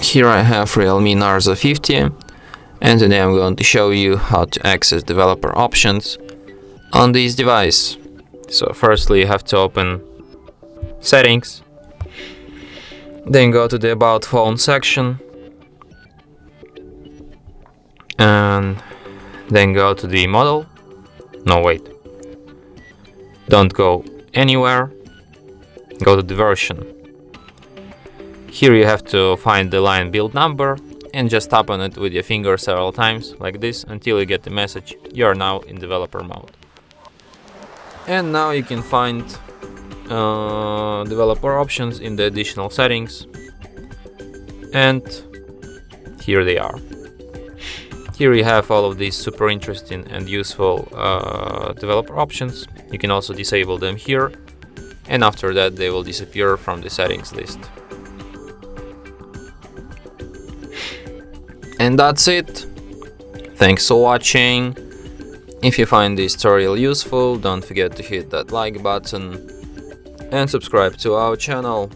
Here I have Realme Narzo 50, and today I'm going to show you how to access developer options on this device. So firstly you have to open Settings, then go to the About Phone section, and then go to the model. No, wait. Don't go anywhere. Go to the version. Here you have to find the line build number and just tap on it with your finger several times like this until you get the message you are now in developer mode. And now you can find developer options in the additional settings, and here they are. Here you have all of these super interesting and useful developer options. You can also disable them here, and after that they will disappear from the settings list. And that's it. Thanks for watching. If you find this tutorial useful, don't forget to hit that like button and subscribe to our channel.